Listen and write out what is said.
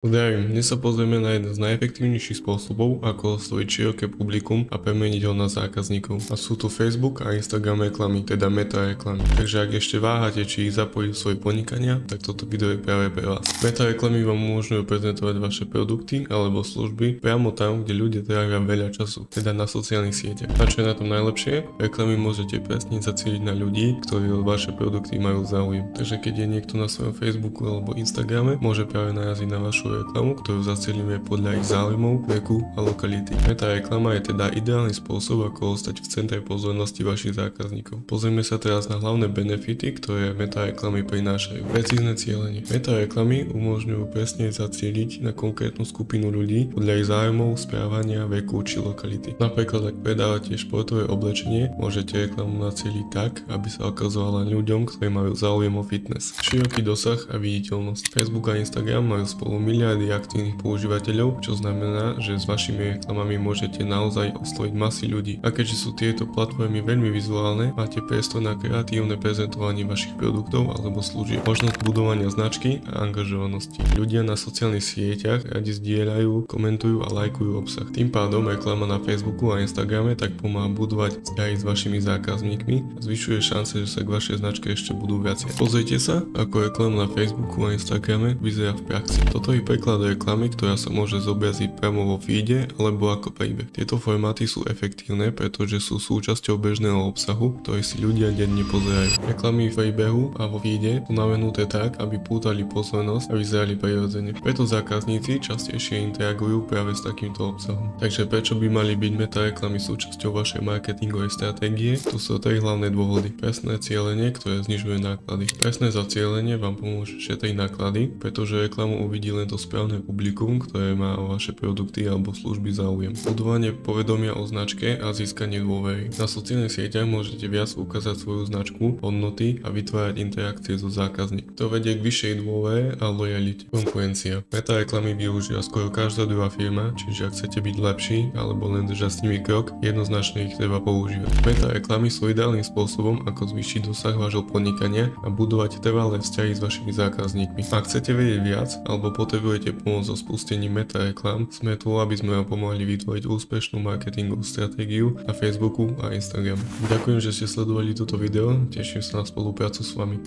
Zdravím, dnes sa pozrieme na jeden z najefektívnejších spôsobov, ako osloviť široké publikum a premeniť ho na zákazníkov. A sú tu Facebook a Instagram reklamy, teda meta reklamy. Takže ak ešte váhate, či ich zapojiť do svojho podnikania, tak toto video je práve pre vás. Meta reklamy vám umožňujú prezentovať vaše produkty alebo služby priamo tam, kde ľudia trávia veľa času, teda na sociálnych sieťach. A čo je na tom najlepšie? Reklamy môžete presne zacieliť na ľudí, ktorí o vaše produkty majú záujem. Takže keď je niekto na svojom Facebooku alebo Instagrame, môže práve naraziť na vašu reklamu, ktorú zacielíme podľa ich záujmov, veku a lokality. Meta reklama je teda ideálny spôsob, ako ostať v centre pozornosti vašich zákazníkov. Pozrieme sa teraz na hlavné benefity, ktoré meta reklamy prinášajú. Precízne cielenie. Meta reklamy umožňujú presne zacieliť na konkrétnu skupinu ľudí podľa ich záujmov, správania, veku či lokality. Napríklad, ak predávate športové oblečenie, môžete reklamu nacieliť tak, aby sa ukazovala ľuďom, ktorí majú záujem o fitness. Široký dosah a viditeľnosť. Facebook a Instagram majú spolu miliardy aktívnych používateľov, čo znamená, že s vašimi reklamami môžete naozaj osloviť masy ľudí. A keďže sú tieto platformy veľmi vizuálne, máte priestor na kreatívne prezentovanie vašich produktov alebo služieb, možnosť budovania značky a angažovanosti. Ľudia na sociálnych sieťach radi zdieľajú, komentujú a lajkujú obsah. Tým pádom reklama na Facebooku a Instagrame tak pomáha budovať vzťahy s vašimi zákazníkmi a zvyšuje šance, že sa k vašej značke ešte budú viacej. Pozrite sa, ako reklama na Facebooku a Instagrame vyzerá v praxi. Toto je preklad reklamy, ktorá sa môže zobraziť priamo vo feede alebo ako príbeh. Tieto formáty sú efektívne, pretože sú súčasťou bežného obsahu, ktorý si ľudia denne pozerajú. Reklamy v príbehu a vo feede sú navenuté tak, aby pútali pozornosť a vyzerali prirodzene. Preto zákazníci častejšie interagujú práve s takýmto obsahom. Takže prečo by mali byť meta reklamy súčasťou vašej marketingovej stratégie? Tu sú tri hlavné dôvody. Presné cielenie, ktoré znižuje náklady. Presné zacielenie vám pomôže šetriť náklady, pretože reklamu uvidí len to správne publikum, ktoré má o vaše produkty alebo služby záujem. Budovanie povedomia o značke a získanie dôvery. Na sociálnych sieťach môžete viac ukázať svoju značku, hodnoty a vytvárať interakcie so zákazníkmi. To vedie k vyššej dôvere a lojalite. Konkurencia. Meta reklamy využíva skoro každá druhá firma, čiže ak chcete byť lepší alebo len držať s nimi krok, jednoznačne ich treba používať. Meta reklamy sú ideálnym spôsobom, ako zvýšiť dosah vášho podnikania a budovať trvalé vzťahy s vašimi zákazníkmi. Ak chcete vedieť viac alebo potrebujete pomôcť so spustením meta reklám, sme tu, aby sme vám pomohli vytvoriť úspešnú marketingovú stratégiu na Facebooku a Instagramu. Ďakujem, že ste sledovali toto video, teším sa na spoluprácu s vami.